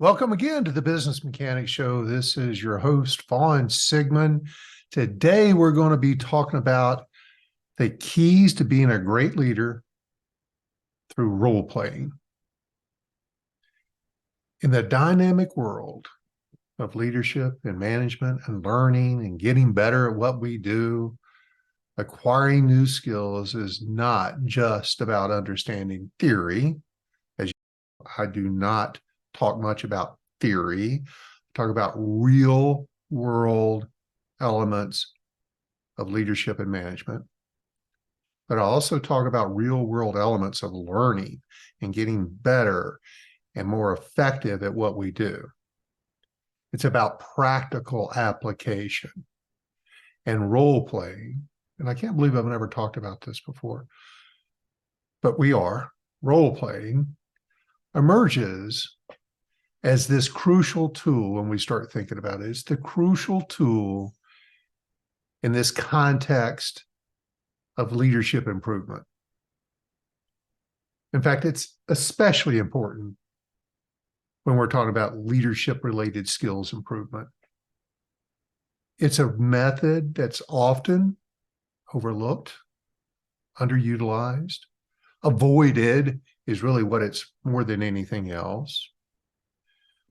Welcome again to the Business Mechanics Show. This is your host, Fawn Sigmund. Today, we're going to be talking about the keys to being a great leader through role playing. In the dynamic world of leadership and management and learning and getting better at what we do, acquiring new skills is not just about understanding theory. I do not talk much about theory. I talk about real world elements of leadership and management. But I also talk about real world elements of learning and getting better and more effective at what we do. It's about practical application and role playing. And I can't believe I've never talked about this before, but we are. Role playing emerges as this crucial tool when we start thinking about it. It's the crucial tool in this context of leadership improvement. In fact, it's especially important when we're talking about leadership-related skills improvement. It's a method that's often overlooked, underutilized, avoided is really what it's more than anything else.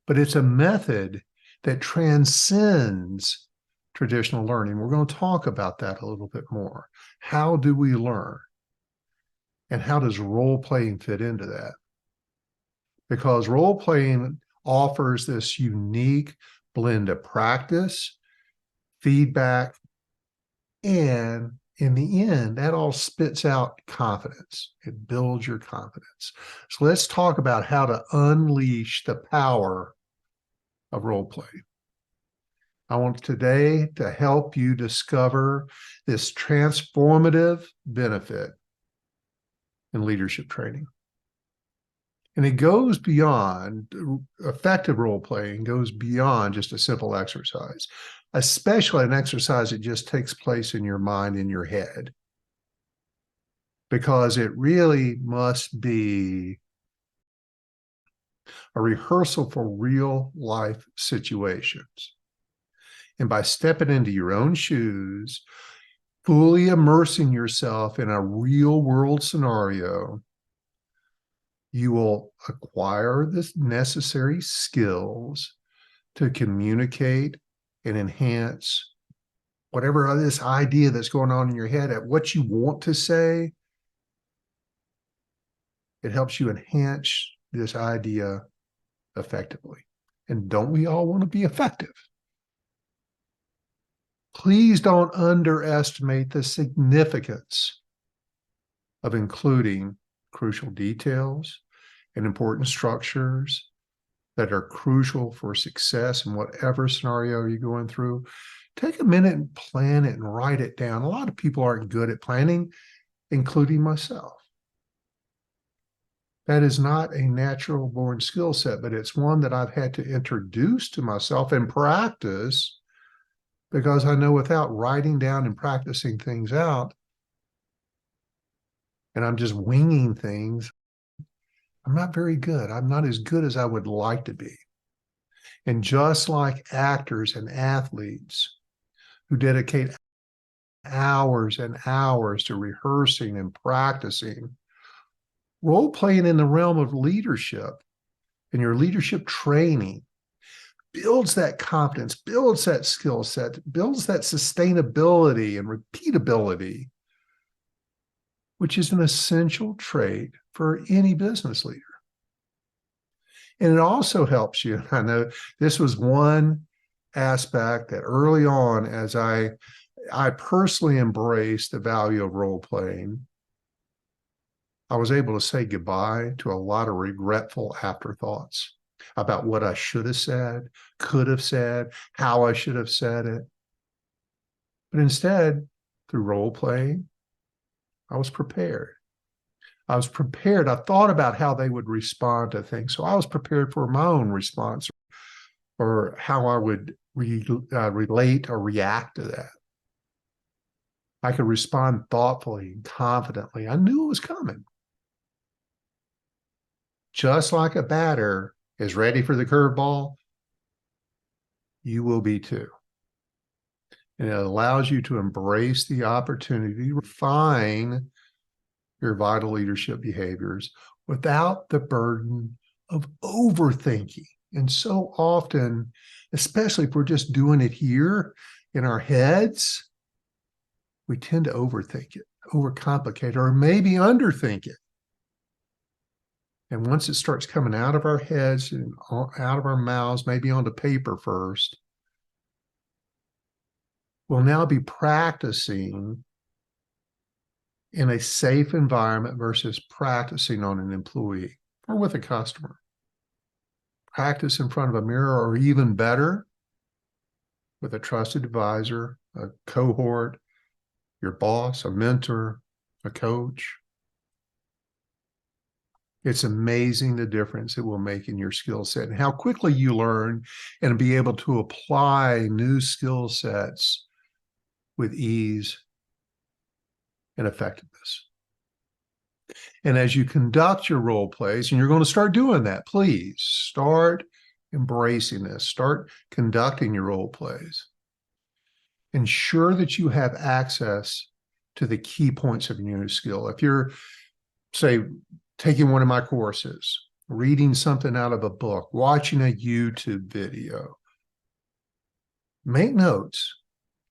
But it's a method that transcends traditional learning. We're going to talk about that a little bit more. How do we learn? And how does role playing fit into that? Because role playing offers this unique blend of practice, feedback, and in the end, that all spits out confidence. It builds your confidence. So let's talk about how to unleash the power of role play. I want today to help you discover this transformative benefit in leadership training. And it goes beyond, effective role playing goes beyond just a simple exercise, especially an exercise that just takes place in your mind, in your head, because it really must be a rehearsal for real life situations. And by stepping into your own shoes, fully immersing yourself in a real world scenario, you will acquire the necessary skills to communicate and enhance whatever this idea that's going on in your head at what you want to say. It helps you enhance this idea effectively. And don't we all want to be effective? Please don't underestimate the significance of including crucial details and important structures that are crucial for success in whatever scenario you're going through. Take a minute and plan it and write it down. A lot of people aren't good at planning, including myself. That is not a natural born skill set, but it's one that I've had to introduce to myself and practice, because I know without writing down and practicing things out, and I'm just winging things, I'm not very good. I'm not as good as I would like to be. And just like actors and athletes who dedicate hours and hours to rehearsing and practicing, role playing in the realm of leadership and your leadership training builds that confidence, builds that skill set, builds that sustainability and repeatability, which is an essential trait for any business leader. And it also helps you. I know this was one aspect that early on, as I personally embraced the value of role playing, I was able to say goodbye to a lot of regretful afterthoughts about what I should have said, could have said, how I should have said it. But instead, through role playing, I was prepared. I was prepared. I thought about how they would respond to things. So I was prepared for my own response or how I would relate or react to that. I could respond thoughtfully and confidently. I knew it was coming. Just like a batter is ready for the curveball, you will be too. And it allows you to embrace the opportunity to refine your vital leadership behaviors without the burden of overthinking. And so often, especially if we're just doing it here in our heads, we tend to overthink it, overcomplicate, or maybe underthink it. And once it starts coming out of our heads and out of our mouths, maybe onto paper first, we'll now be practicing in a safe environment versus practicing on an employee or with a customer. Practice in front of a mirror, or even better, with a trusted advisor, a cohort, your boss, a mentor, a coach. It's amazing the difference it will make in your skill set and how quickly you learn and be able to apply new skill sets with ease and effectiveness. And as you conduct your role plays, and you're going to start doing that, please start embracing this, start conducting your role plays. Ensure that you have access to the key points of your new skill. If you're, say, taking one of my courses, reading something out of a book, watching a YouTube video, make notes,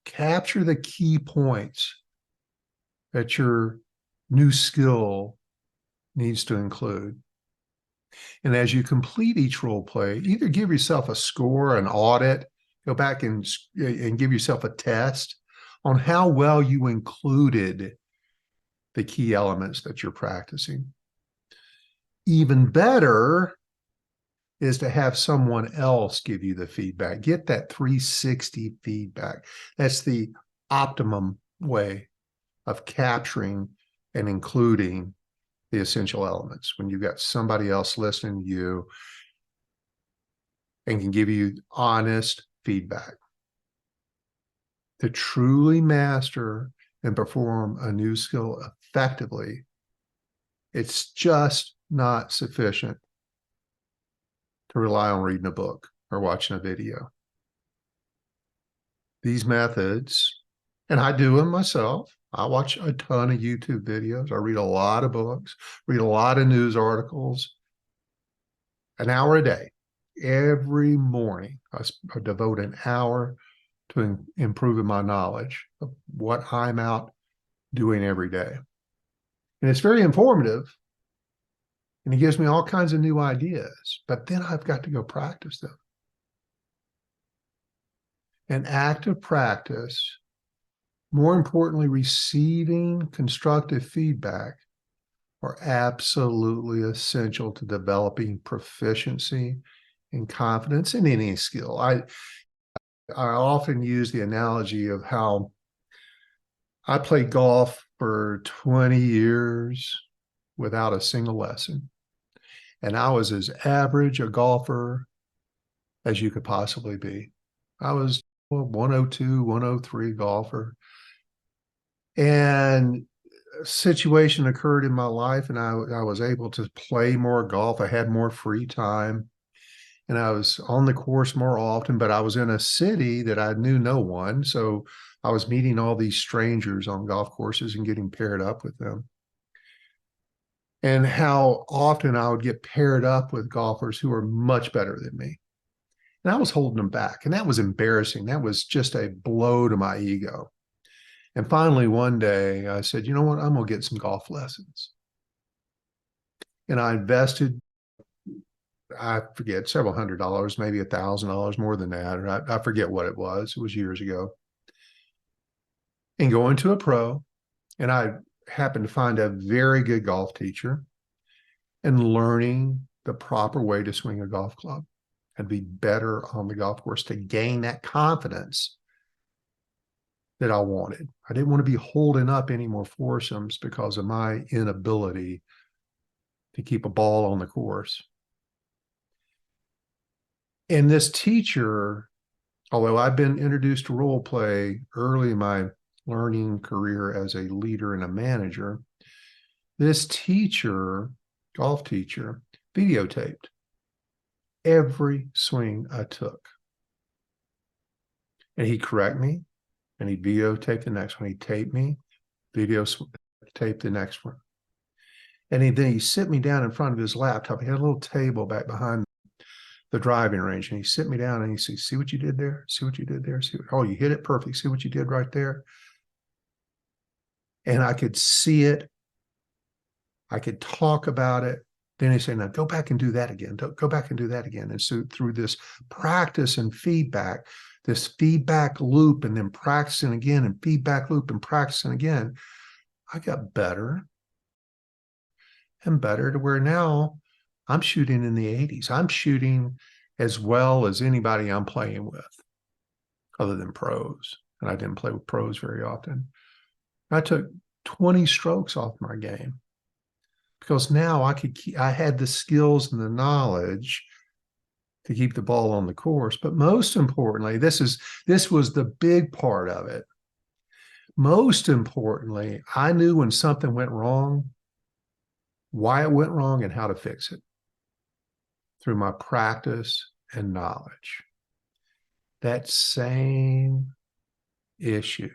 capture the key points that your new skill needs to include. And as you complete each role play, either give yourself a score, an audit, go back and give yourself a test on how well you included the key elements that you're practicing. Even better is to have someone else give you the feedback. Get that 360 feedback. That's the optimum way of capturing and including the essential elements, when you've got somebody else listening to you and can give you honest feedback. To truly master and perform a new skill effectively, it's just not sufficient to rely on reading a book or watching a video. These methods, and I do them myself. I watch a ton of YouTube videos. I read a lot of books, read a lot of news articles, an hour a day. Every morning, I devote an hour to improving my knowledge of what I'm out doing every day. And it's very informative, and it gives me all kinds of new ideas, but then I've got to go practice them. An active practice, more importantly, receiving constructive feedback, are absolutely essential to developing proficiency and confidence in any skill. I often use the analogy of how I played golf for 20 years without a single lesson. And I was as average a golfer as you could possibly be. I was a 102, 103 golfer. And a situation occurred in my life, and I was able to play more golf. I had more free time, and I was on the course more often, but I was in a city that I knew no one. So I was meeting all these strangers on golf courses and getting paired up with them. And how often I would get paired up with golfers who were much better than me. And I was holding them back. And that was embarrassing. That was just a blow to my ego. And finally, one day I said, you know what? I'm going to get some golf lessons. And I invested, I forget, several $100s, maybe $1,000, more than that. Or I forget what it was. It was years ago. And going to a pro. And I happened to find a very good golf teacher, and learning the proper way to swing a golf club and be better on the golf course to gain that confidence that I wanted. I didn't want to be holding up any more foursomes because of my inability to keep a ball on the course. And this teacher, although I've been introduced to role play early in my learning career as a leader and a manager, this teacher, golf teacher, videotaped every swing I took. And he'd correct me, and he'd videotape the next one. He'd tape me, tape the next one. And then he'd sit me down in front of his laptop. He had a little table back behind the driving range, and he'd sit me down and he'd say, see what you did there? See what you did there? Oh, you hit it perfect. See what you did right there? And I could see it. I could talk about it. Then he'd say, now go back and do that again. Go back and do that again. And so through this practice and feedback, this feedback loop, and then practicing again, and feedback loop and practicing again, I got better and better to where now I'm shooting in the 80s. I'm shooting as well as anybody I'm playing with, other than pros. And I didn't play with pros very often. I took 20 strokes off my game because now I had the skills and the knowledge to keep the ball on the course. But most importantly, this was the big part of it. Most importantly, I knew when something went wrong, why it went wrong, and how to fix it through my practice and knowledge. That same issue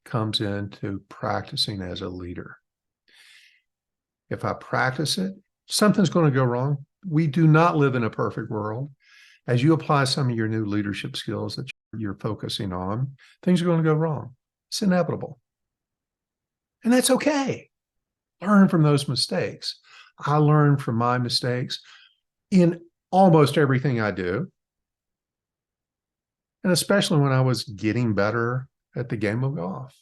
comes into practicing as a leader. If I practice it, something's going to go wrong. We do not live in a perfect world. As you apply some of your new leadership skills that you're focusing on, things are going to go wrong. It's inevitable. And that's okay. Learn from those mistakes. I learned from my mistakes in almost everything I do. And especially when I was getting better at the game of golf.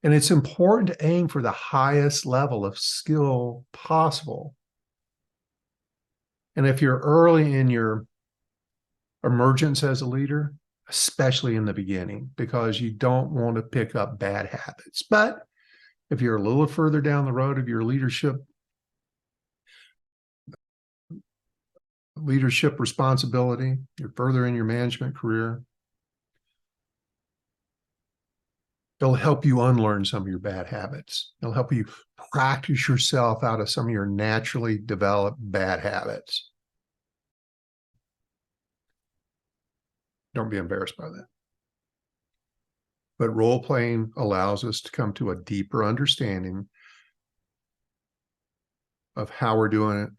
And it's important to aim for the highest level of skill possible. And if you're early in your emergence as a leader, especially in the beginning, because you don't want to pick up bad habits. But if you're a little further down the road of your leadership responsibility, you're further in your management career, it'll help you unlearn some of your bad habits. It'll help you practice yourself out of some of your naturally developed bad habits. Don't be embarrassed by that. But role-playing allows us to come to a deeper understanding of how we're doing it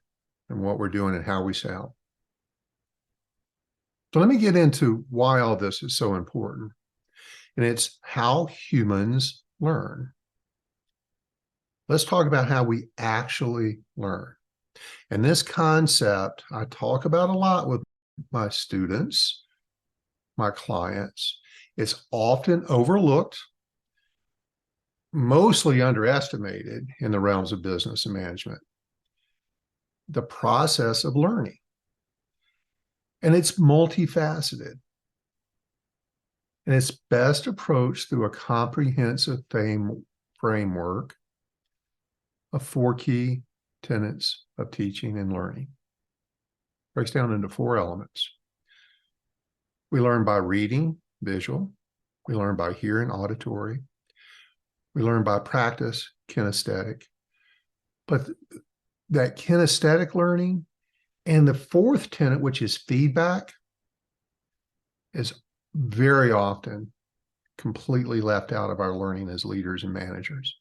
and what we're doing and how we sound. So let me get into why all this is so important. And it's how humans learn. Let's talk about how we actually learn. And this concept I talk about a lot with my students, my clients. It's often overlooked, mostly underestimated in the realms of business and management. The process of learning. And it's multifaceted. And it's best approached through a comprehensive framework of 4 key tenets of teaching and learning. Breaks down into 4 elements. We learn by reading, visual. We learn by hearing, auditory. We learn by practice, kinesthetic. But that kinesthetic learning and the 4th tenet, which is feedback, is very often completely left out of our learning as leaders and managers.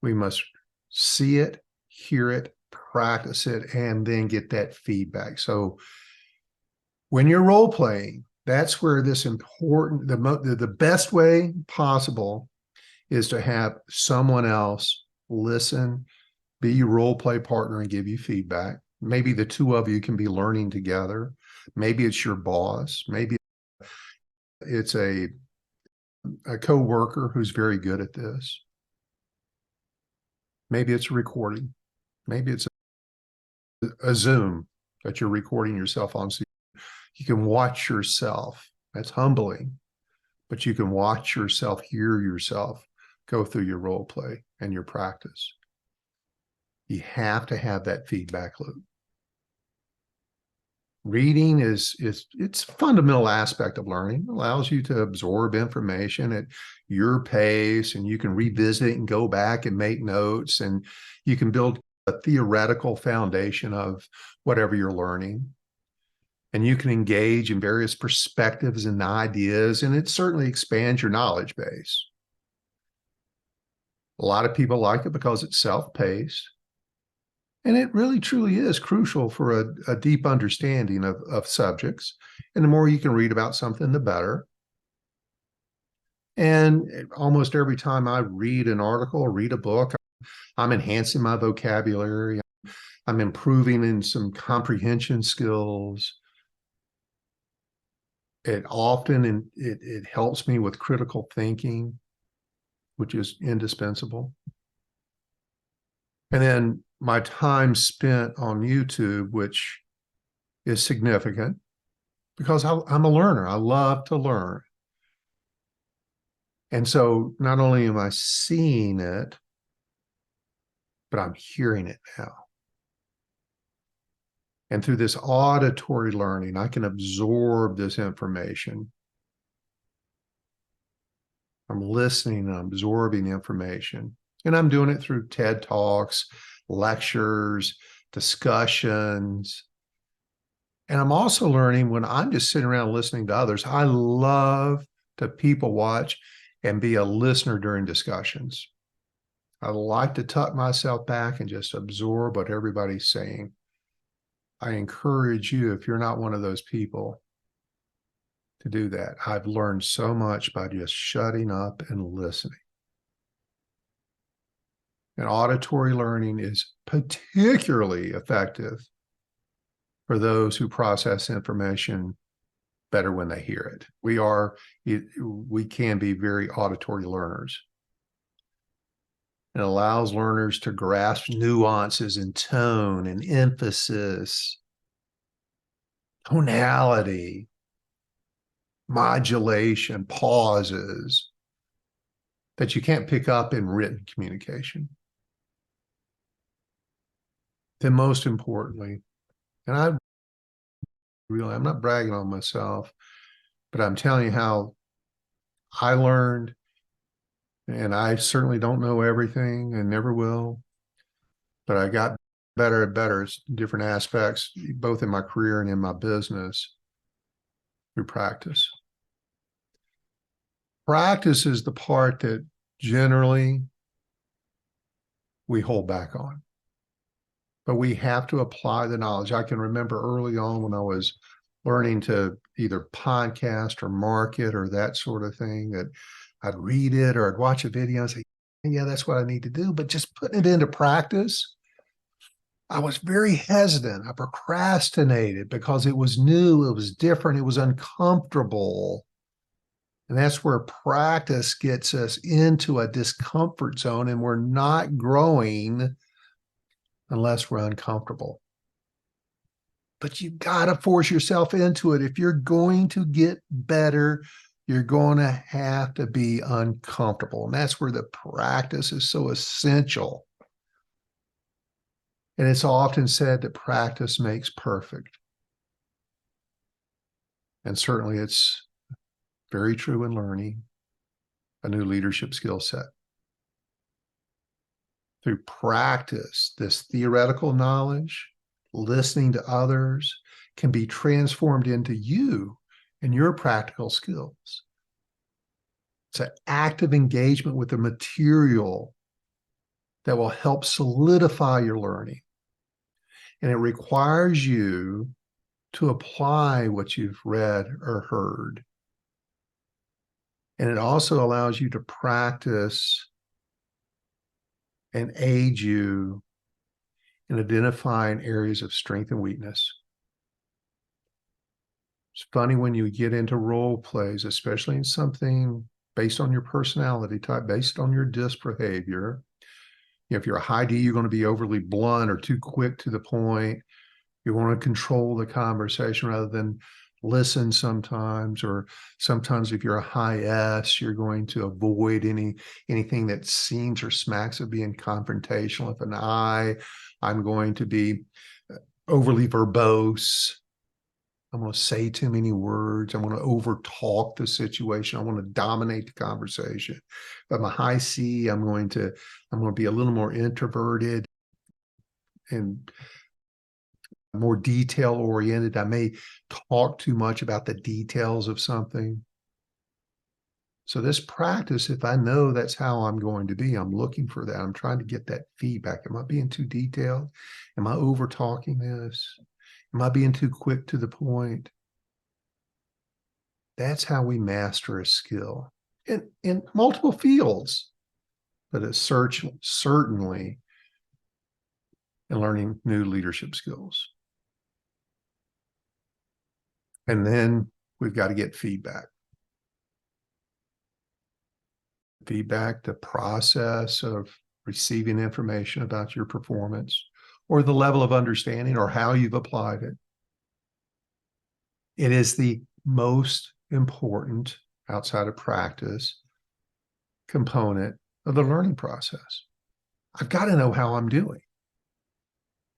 We must see it, hear it, practice it, and then get that feedback. So when you're role playing, that's where this important, the best way possible is to have someone else listen, be your role play partner and give you feedback. Maybe the 2 of you can be learning together. Maybe it's your boss. Maybe it's a co-worker who's very good at this. Maybe it's a recording. Maybe it's a Zoom that you're recording yourself on. So you can watch yourself. That's humbling. But you can watch yourself, hear yourself go through your role play and your practice. You have to have that feedback loop. Reading it's a fundamental aspect of learning. It allows you to absorb information at your pace, and you can revisit and go back and make notes, and you can build a theoretical foundation of whatever you're learning. And you can engage in various perspectives and ideas, and it certainly expands your knowledge base. A lot of people like it because it's self-paced. And it really truly is crucial for a deep understanding of subjects. And the more you can read about something, the better. And almost every time I read an article or read a book, I'm enhancing my vocabulary. I'm improving in some comprehension skills. It helps me with critical thinking, which is indispensable. And then my time spent on YouTube, which is significant because I'm a learner. I love to learn. And so not only am I seeing it, but I'm hearing it now. And through this auditory learning, I can absorb this information. I'm listening and I'm absorbing information. And I'm doing it through TED Talks, lectures, discussions. And I'm also learning when I'm just sitting around listening to others. I love to people watch and be a listener during discussions. I like to tuck myself back and just absorb what everybody's saying. I encourage you, if you're not one of those people, to do that. I've learned so much by just shutting up and listening. And auditory learning is particularly effective for those who process information better when they hear it. We can be very auditory learners. It allows learners to grasp nuances in tone and emphasis, tonality, modulation, pauses that you can't pick up in written communication. Then most importantly, and I'm not bragging on myself, but I'm telling you how I learned, and I certainly don't know everything and never will, but I got better and better at different aspects, both in my career and in my business, through practice. Practice is the part that generally we hold back on, but we have to apply the knowledge. I can remember early on when I was learning to either podcast or market or that sort of thing, that I'd read it or I'd watch a video and say, yeah, that's what I need to do. But just putting it into practice, I was very hesitant. I procrastinated because it was new, it was different, it was uncomfortable. And that's where practice gets us into a discomfort zone, and we're not growing unless we're uncomfortable. But you've got to force yourself into it. If you're going to get better, you're going to have to be uncomfortable. And that's where the practice is so essential. And it's often said that practice makes perfect. And certainly it's very true in learning a new leadership skill set. Through practice, this theoretical knowledge, listening to others, can be transformed into you and your practical skills. It's an active engagement with the material that will help solidify your learning. And it requires you to apply what you've read or heard. And it also allows you to practice and aid you in identifying areas of strength and weakness. It's funny when you get into role plays, especially in something based on your personality type, based on your disc behavior. If you're a high D, you're going to be overly blunt or too quick to the point. You want to control the conversation rather than listen sometimes, or sometimes if you're a high S, you're going to avoid anything that seems or smacks of being confrontational. If an I, I'm going to be overly verbose. I'm going to say too many words. I'm going to over talk the situation. I want to dominate the conversation. If I'm a high C, I'm going to be a little more introverted. and more detail oriented. I may talk too much about the details of something. So this practice, if I know that's how I'm going to be, I'm looking for that. I'm trying to get that feedback. Am I being too detailed? Am I over talking this? Am I being too quick to the point? That's how we master a skill in multiple fields, but it's certainly in learning new leadership skills. And then we've got to get feedback. Feedback, the process of receiving information about your performance or the level of understanding or how you've applied it. It is the most important, outside of practice, component of the learning process. I've got to know how I'm doing.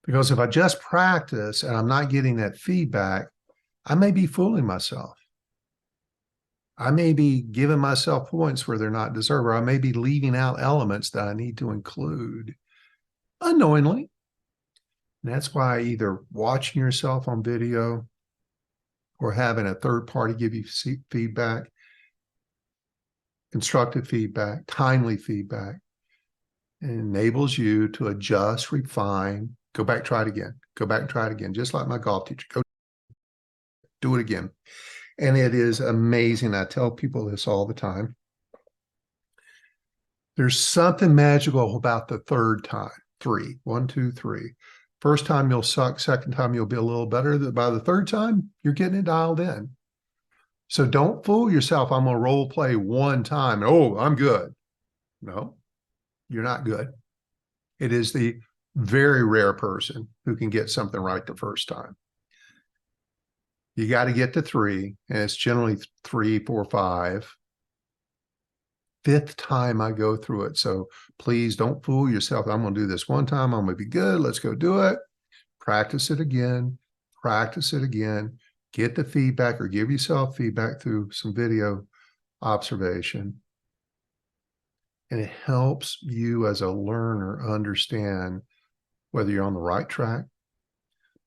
Because if I just practice and I'm not getting that feedback, I may be fooling myself. I may be giving myself points where they're not deserved, or I may be leaving out elements that I need to include unknowingly. And that's why either watching yourself on video or having a third party give you feedback, constructive feedback, timely feedback, enables you to adjust, refine, go back, try it again, go back and try it again, just like my golf teacher, go do it again. And it is amazing. I tell people this all the time. There's something magical about the third time. 3, 1, 2, 3. First time you'll suck. Second time you'll be a little better. By the third time, you're getting it dialed in. So don't fool yourself. I'm going to role play one time. Oh, I'm good. No, you're not good. It is the very rare person who can get something right the first time. You got to get to 3, and it's generally 3, 4, 5. 5th time I go through it. So please don't fool yourself. I'm going to do this one time. I'm going to be good. Let's go do it. Practice it again. Practice it again. Get the feedback or give yourself feedback through some video observation. And it helps you as a learner understand whether you're on the right track.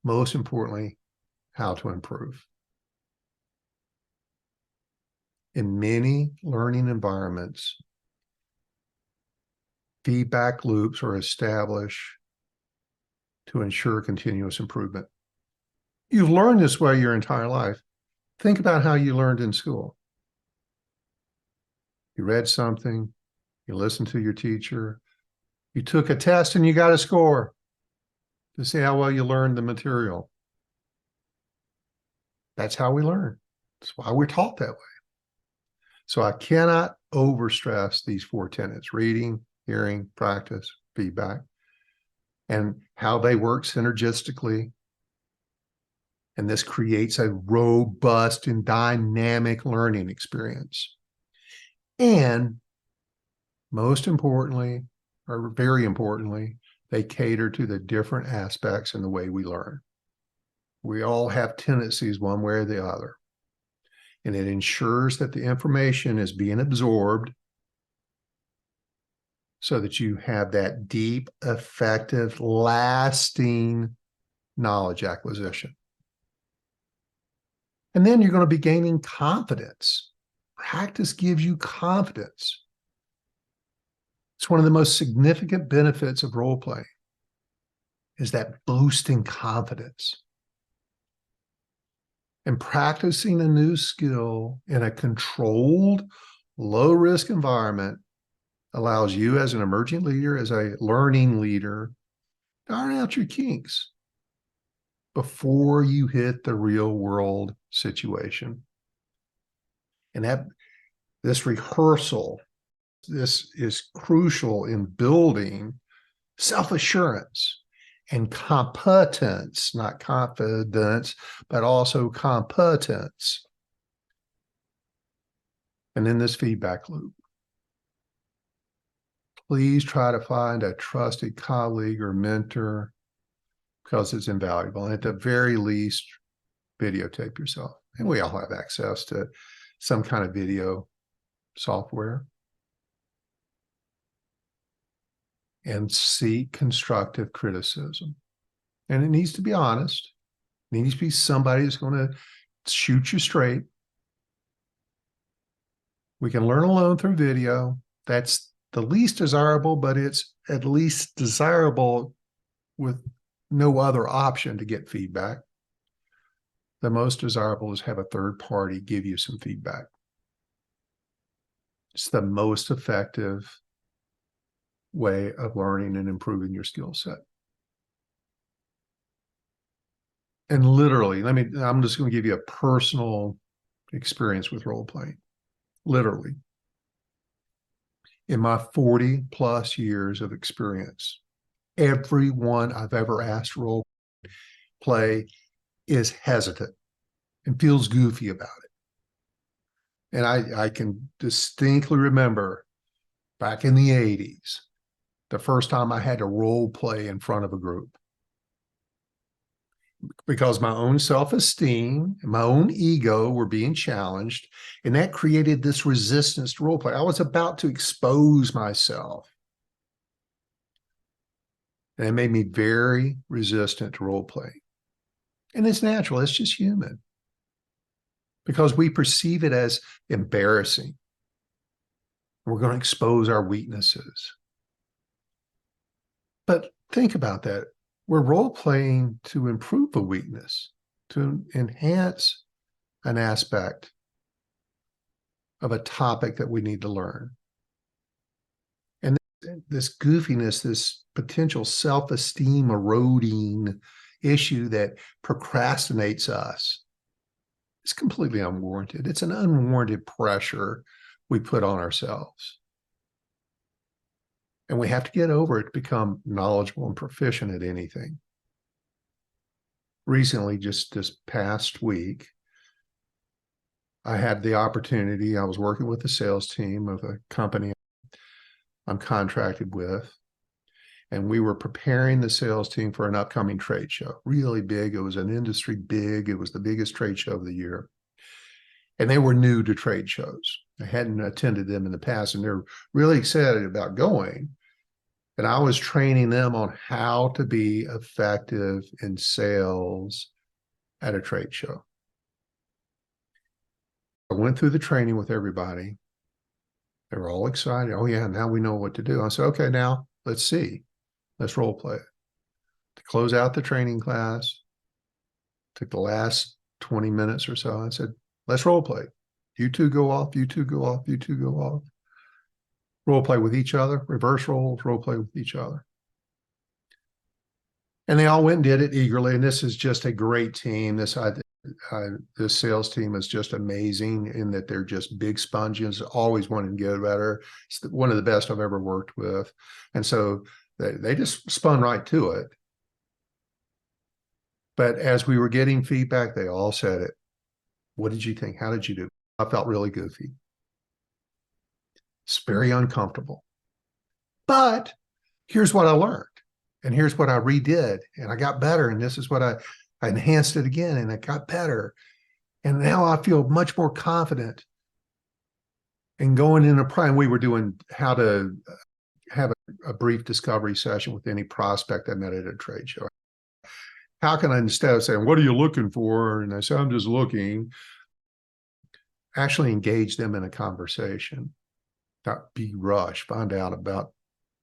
Most importantly, how to improve. In many learning environments, feedback loops are established to ensure continuous improvement. You've learned this way your entire life. Think about how you learned in school. You read something, you listened to your teacher, you took a test and you got a score to see how well you learned the material. That's how we learn. That's why we're taught that way. So I cannot overstress these 4 tenets: reading, hearing, practice, feedback, and how they work synergistically. And this creates a robust and dynamic learning experience. And most importantly, or very importantly, they cater to the different aspects in the way we learn. We all have tendencies one way or the other. And it ensures that the information is being absorbed so that you have that deep, effective, lasting knowledge acquisition. And then you're going to be gaining confidence. Practice gives you confidence. It's one of the most significant benefits of role playing, is that boosting confidence. And practicing a new skill in a controlled, low-risk environment allows you as an emerging leader, as a learning leader, to iron out your kinks before you hit the real-world situation. And this rehearsal, this is crucial in building self-assurance and competence, not confidence, but also competence. And in this feedback loop, please try to find a trusted colleague or mentor, because it's invaluable. And at the very least, videotape yourself. And we all have access to some kind of video software. And seek constructive criticism. And it needs to be honest. It needs to be somebody who's going to shoot you straight. We can learn alone through video. That's the least desirable, but it's at least desirable with no other option to get feedback. The most desirable is have a third party give you some feedback. It's the most effective way of learning and improving your skill set. And literally, I'm just going to give you a personal experience with role playing. Literally, in my 40 plus years of experience, everyone I've ever asked role play is hesitant and feels goofy about it. And I can distinctly remember back in the 80s, the first time I had to role play in front of a group, because my own self-esteem and my own ego were being challenged, and that created this resistance to role play. I was about to expose myself, and it made me very resistant to role play. And it's natural, it's just human, because we perceive it as embarrassing. We're going to expose our weaknesses. But think about that. We're role playing to improve a weakness, to enhance an aspect of a topic that we need to learn. And this goofiness, this potential self-esteem eroding issue that procrastinates us, is completely unwarranted. It's an unwarranted pressure we put on ourselves. And we have to get over it to become knowledgeable and proficient at anything. Recently, just this past week, I had the opportunity, I was working with the sales team of a company I'm contracted with, and we were preparing the sales team for an upcoming trade show, really big. It was an industry big. It was the biggest trade show of the year. And they were new to trade shows. They hadn't attended them in the past, and they're really excited about going. And I was training them on how to be effective in sales at a trade show. I went through the training with everybody. They were all excited. Oh yeah, now we know what to do. I said, okay, now let's see. Let's role play it. To close out the training class, took the last 20 minutes or so. I said, let's role play. You two go off, you two go off, you two go off. Role play with each other, reverse roles, role play with each other. And they all went and did it eagerly. And this is just a great team. This sales team is just amazing in that they're just big sponges, always wanting to get better. It's one of the best I've ever worked with. And so they just spun right to it. But as we were getting feedback, they all said it. What did you think? How did you do? I felt really goofy. It's very uncomfortable. But here's what I learned. And here's what I redid. And I got better. And this is what I enhanced it again. And it got better. And now I feel much more confident in going in a prime. We were doing how to have a brief discovery session with any prospect I met at a trade show. How can I, instead of saying, what are you looking for? And I say, I'm just looking, actually engage them in a conversation. Not be rushed, find out about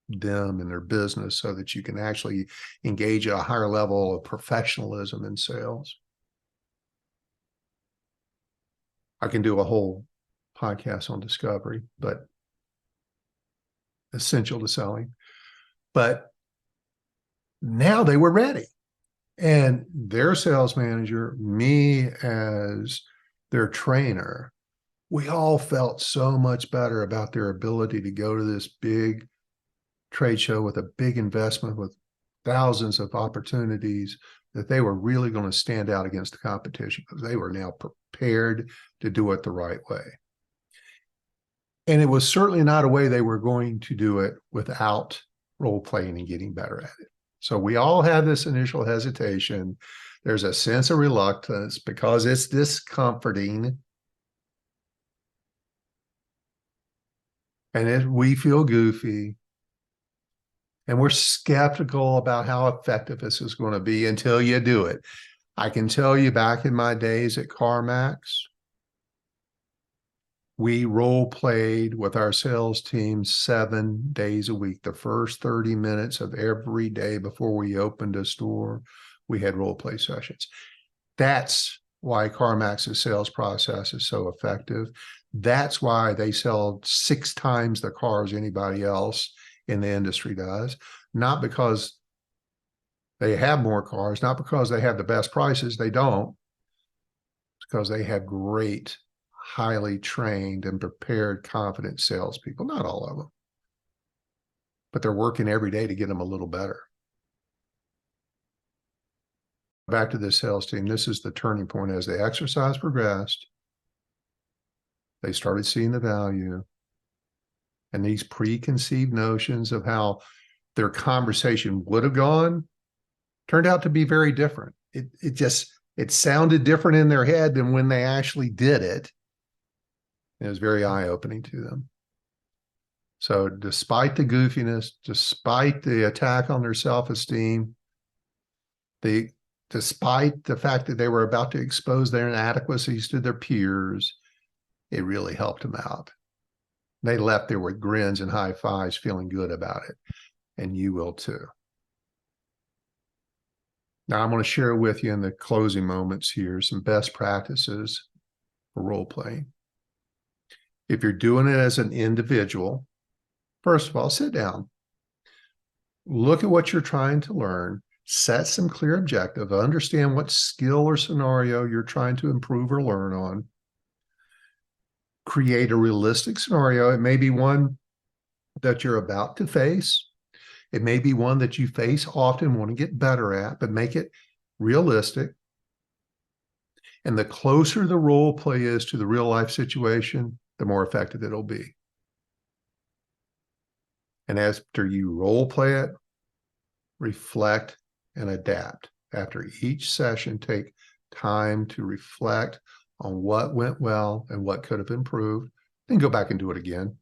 them and their business so that you can actually engage at a higher level of professionalism in sales. I can do a whole podcast on discovery, but essential to selling. But now they were ready. And their sales manager, me as their trainer, we all felt so much better about their ability to go to this big trade show with a big investment with thousands of opportunities, that they were really going to stand out against the competition because they were now prepared to do it the right way. And it was certainly not a way they were going to do it without role playing and getting better at it. So we all have this initial hesitation. There's a sense of reluctance because it's discomforting. And we feel goofy. And we're skeptical about how effective this is going to be until you do it. I can tell you, back in my days at CarMax, we role played with our sales team 7 days a week. The first 30 minutes of every day before we opened a store, we had role play sessions. That's why CarMax's sales process is so effective. That's why they sell 6 times the cars anybody else in the industry does. Not because they have more cars, not because they have the best prices. They don't. It's because they have great, highly trained and prepared, confident salespeople. Not all of them, but they're working every day to get them a little better. Back to the sales team, this is the turning point. As the exercise progressed, they started seeing the value, and these preconceived notions of how their conversation would have gone turned out to be very different. It sounded different in their head than when they actually did it. It was very eye-opening to them. So despite the goofiness, despite the attack on their self-esteem, despite the fact that they were about to expose their inadequacies to their peers, it really helped them out. They left there with grins and high fives, feeling good about it. And you will too. Now, I'm going to share with you in the closing moments here some best practices for role playing. If you're doing it as an individual, first of all, sit down. Look at what you're trying to learn. Set some clear objective. Understand what skill or scenario you're trying to improve or learn on. Create a realistic scenario. It may be one that you're about to face. It may be one that you face often, want to get better at, but make it realistic. And the closer the role play is to the real life situation, the more effective it'll be. And after you role play it, reflect and adapt. After each session, take time to reflect on what went well and what could have improved, then go back and do it again.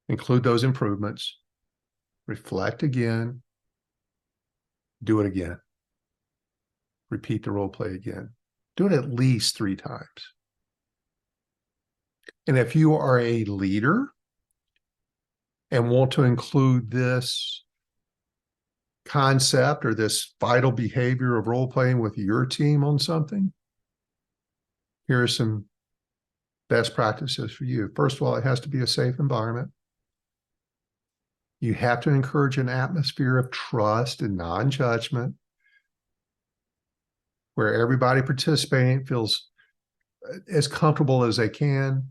Include those improvements, reflect again, do it again. Repeat the role play again. Do it at least 3 times. And if you are a leader and want to include this concept or this vital behavior of role playing with your team on something, here are some best practices for you. First of all, it has to be a safe environment. You have to encourage an atmosphere of trust and non-judgment where everybody participating feels as comfortable as they can,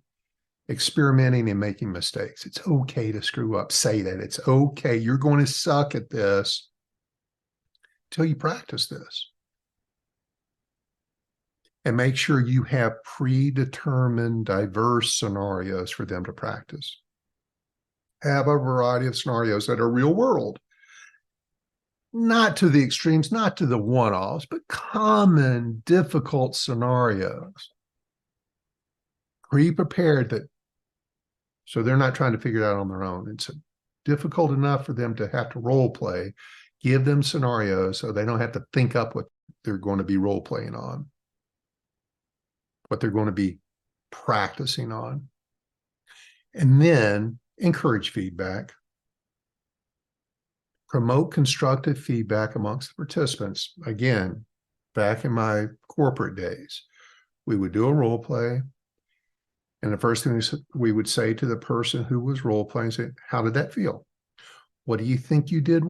experimenting and making mistakes. It's okay to screw up. Say that. It's okay. You're going to suck at this until you practice this. And make sure you have predetermined, diverse scenarios for them to practice. Have a variety of scenarios that are real world. Not to the extremes, not to the one-offs, but common, difficult scenarios. Pre-prepared that, so they're not trying to figure it out on their own. It's difficult enough for them to have to role play. Give them scenarios so they don't have to think up what they're going to be role playing on, what they're going to be practicing on. And then encourage feedback. Promote constructive feedback amongst the participants. Again, back in my corporate days, we would do a role play. And the first thing we would say to the person who was role playing, say, how did that feel? What do you think you did?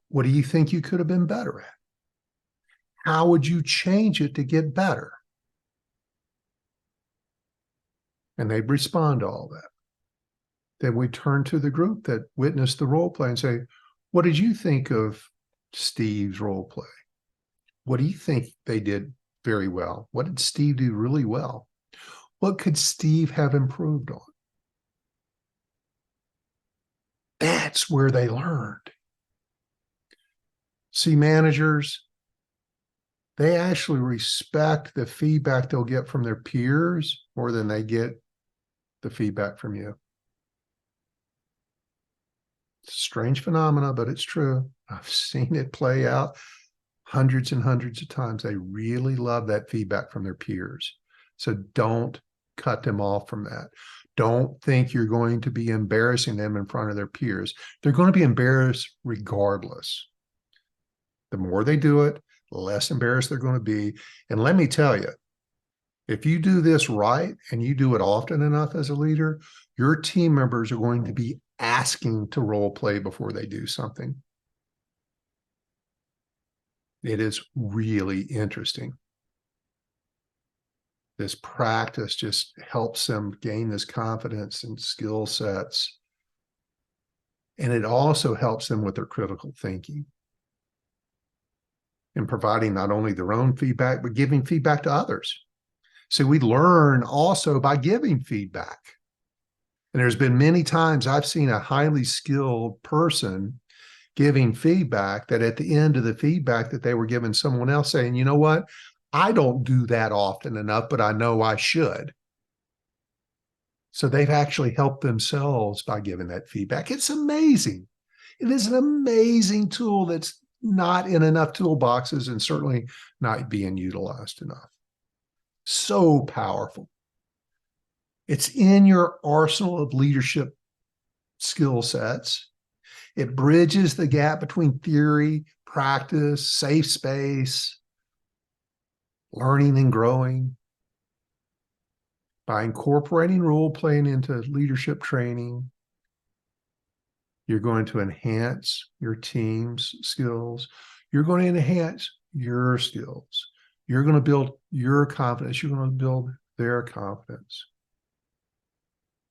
What do you think you could have been better at? How would you change it to get better? And they'd respond to all that. Then we turn to the group that witnessed the role play and say, what did you think of Steve's role play? What do you think they did very well? What did Steve do really well? What could Steve have improved on? That's where they learned. See, managers, they actually respect the feedback they'll get from their peers more than they get the feedback from you. Strange phenomena, but it's true. I've seen it play out hundreds and hundreds of times. They really love that feedback from their peers. So don't cut them off from that. Don't think you're going to be embarrassing them in front of their peers. They're going to be embarrassed regardless. The more they do it, the less embarrassed they're going to be. And let me tell you, if you do this right and you do it often enough as a leader, your team members are going to be asking to role play before they do something. It is really interesting. This practice just helps them gain this confidence and skill sets. And it also helps them with their critical thinking and providing not only their own feedback, but giving feedback to others. So we learn also by giving feedback. And there's been many times I've seen a highly skilled person giving feedback that at the end of the feedback that they were giving someone else saying, you know what, I don't do that often enough, but I know I should. So they've actually helped themselves by giving that feedback. It's amazing. It is an amazing tool that's not in enough toolboxes and certainly not being utilized enough. So powerful. It's in your arsenal of leadership skill sets. It bridges the gap between theory, practice, safe space, learning and growing. By incorporating role playing into leadership training, you're going to enhance your team's skills. You're going to enhance your skills. You're going to build your confidence. You're going to build their confidence.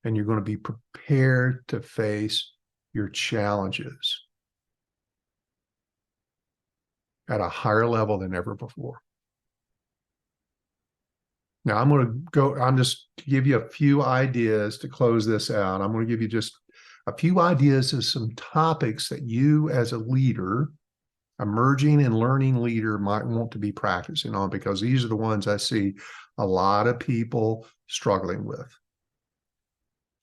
And you're going to be prepared to face your challenges at a higher level than ever before. Now, I'm just to give you a few ideas to close this out. I'm going to give you just a few ideas of some topics that you as a leader, emerging and learning leader, might want to be practicing on, because these are the ones I see a lot of people struggling with.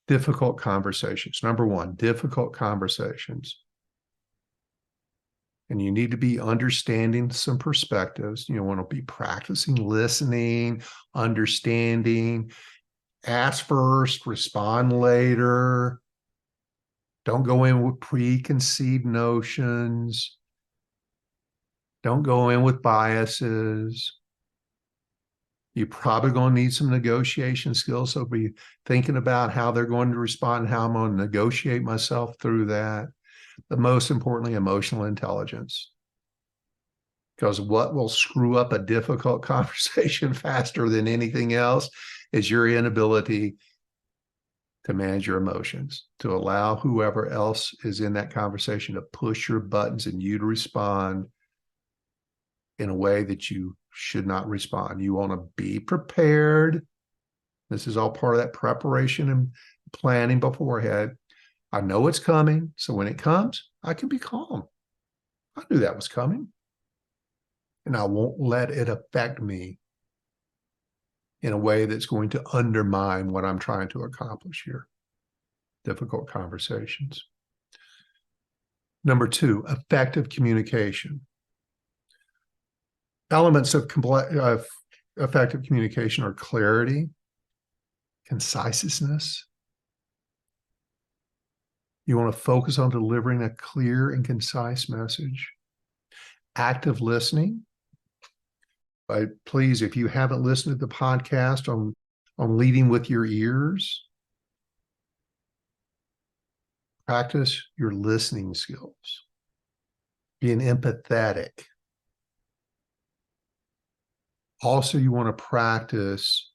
Difficult conversations. Number one, difficult conversations. And you need to be understanding some perspectives. You want to be practicing listening, understanding, ask first, respond later. Don't go in with preconceived notions. Don't go in with biases. You're probably going to need some negotiation skills. So be thinking about how they're going to respond and how I'm going to negotiate myself through that. But most importantly, emotional intelligence. Because what will screw up a difficult conversation faster than anything else is your inability to manage your emotions, to allow whoever else is in that conversation to push your buttons and you to respond in a way that you should not respond. You want to be prepared. This is all part of that preparation and planning beforehand. I know it's coming, so when it comes, I can be calm. I knew that was coming. And I won't let it affect me in a way that's going to undermine what I'm trying to accomplish here. Difficult conversations. Number two, effective communication. Elements of effective communication are clarity, conciseness. You want to focus on delivering a clear and concise message. Active listening. Please, if you haven't listened to the podcast on leading with your ears, practice your listening skills. Being empathetic. Also, you want to practice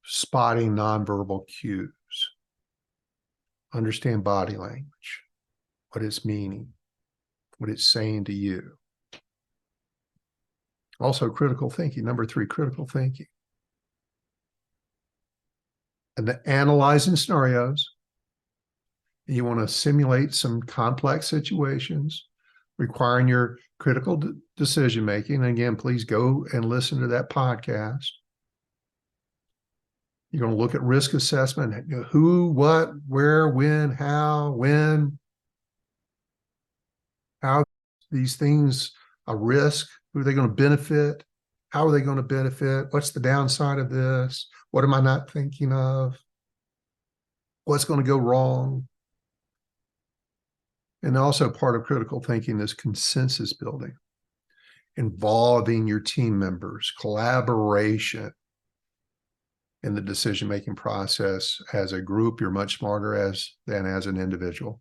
spotting nonverbal cues. Understand body language, what it's meaning, what it's saying to you. Also, critical thinking. Number three, critical thinking. And analyzing scenarios. You want to simulate some complex situations requiring your critical decision making. And again, please go and listen to that podcast. You're going to look at risk assessment, who, what, where, when, how, when. How these things a risk? Who are they going to benefit? How are they going to benefit? What's the downside of this? What am I not thinking of? What's going to go wrong? And also part of critical thinking is consensus building, involving your team members, collaboration in the decision-making process. As a group, you're much smarter than as an individual.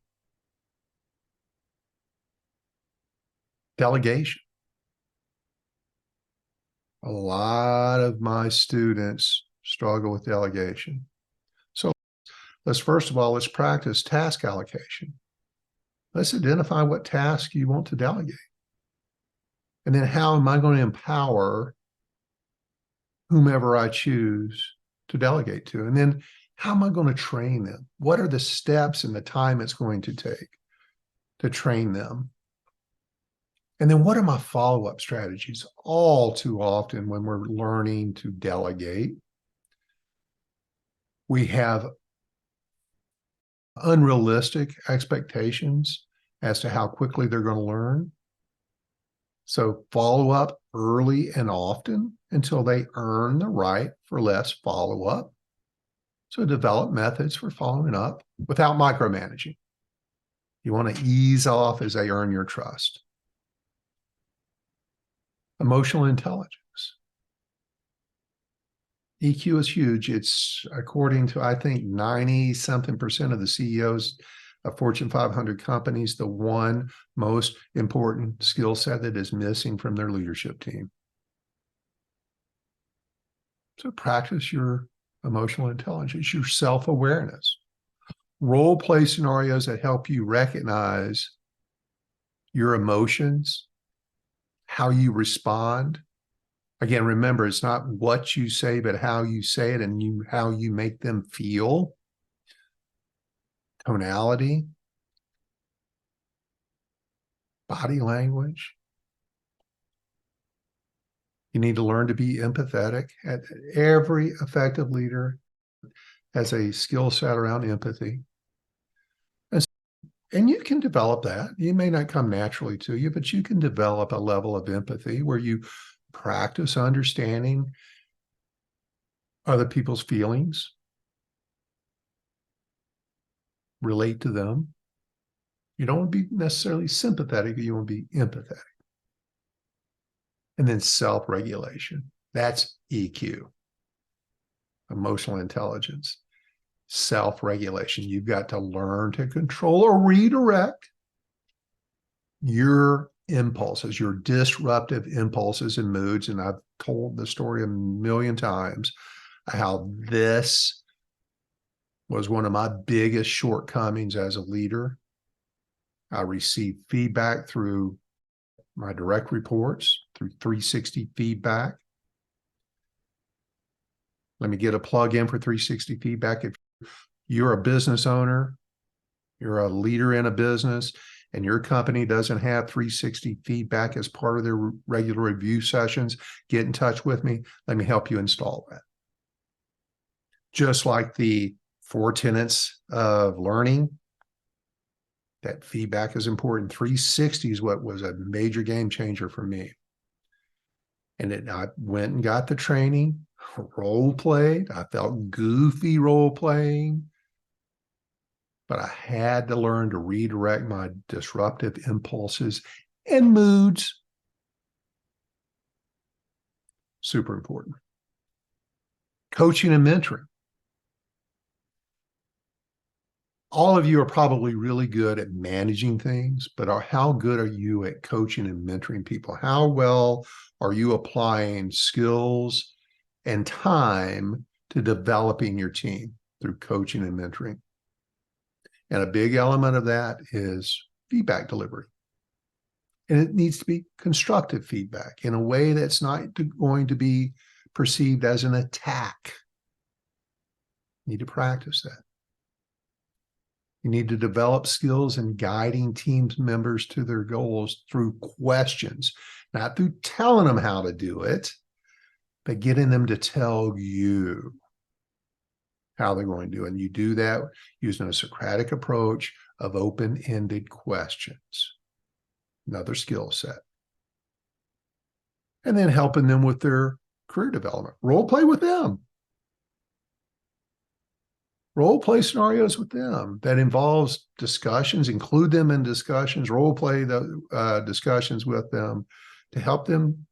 Delegation. A lot of my students struggle with delegation. So first of all, let's practice task allocation. Let's identify what task you want to delegate. And then how am I going to empower whomever I choose to delegate to? And then how am I going to train them? What are the steps and the time it's going to take to train them? And then what are my follow-up strategies? All too often when we're learning to delegate, we have unrealistic expectations as to how quickly they're going to learn. So follow up early and often until they earn the right for less follow-up. So develop methods for following up without micromanaging. You want to ease off as they earn your trust. Emotional intelligence. EQ is huge. It's, according to, I think, 90-something% of the CEOs of Fortune 500 companies, the one most important skill set that is missing from their leadership team. So practice your emotional intelligence, your self-awareness. Role play scenarios that help you recognize your emotions, how you respond. Again, remember, it's not what you say, but how you say it and how you make them feel. Tonality, body language. You need to learn to be empathetic. Every effective leader has a skill set around empathy. And you can develop that. It may not come naturally to you, but you can develop a level of empathy where you practice understanding other people's feelings, relate to them. You don't want to be necessarily sympathetic, but you want to be empathetic. And then self-regulation. That's EQ, emotional intelligence. Self-regulation. You've got to learn to control or redirect your impulses, your disruptive impulses and moods. And I've told the story a million times how this was one of my biggest shortcomings as a leader. I received feedback through my direct reports, through 360 feedback. Let me get a plug in for 360 feedback. If you're a business owner, you're a leader in a business, and your company doesn't have 360 feedback as part of their regular review sessions, get in touch with me. Let me help you install that. Just like the 4 tenets of learning, that feedback is important. 360 is what was a major game changer for me. And I went and got the training, role played. I felt goofy role playing, but I had to learn to redirect my disruptive impulses and moods. Super important. Coaching and mentoring. All of you are probably really good at managing things, but how good are you at coaching and mentoring people? How well are you applying skills and time to developing your team through coaching and mentoring? And a big element of that is feedback delivery. And it needs to be constructive feedback in a way that's not going to be perceived as an attack. You need to practice that. You need to develop skills in guiding team members to their goals through questions, not through telling them how to do it, but getting them to tell you how they're going to do it. And you do that using a Socratic approach of open-ended questions. another skill set. And then helping them with their career development. Role play with them. Role play scenarios with them that involves discussions, include them in discussions, role play the discussions with them to help them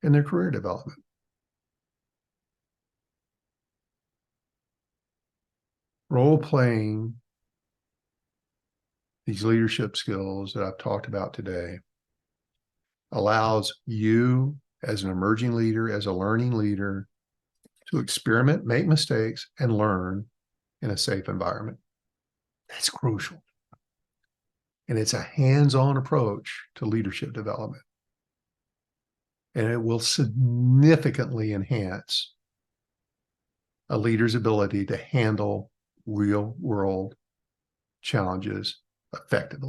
in their career development. Role playing these leadership skills that I've talked about today allows you as an emerging leader, as a learning leader, to experiment, make mistakes, and learn in a safe environment. That's crucial. And it's a hands-on approach to leadership development. And it will significantly enhance a leader's ability to handle real-world challenges effectively.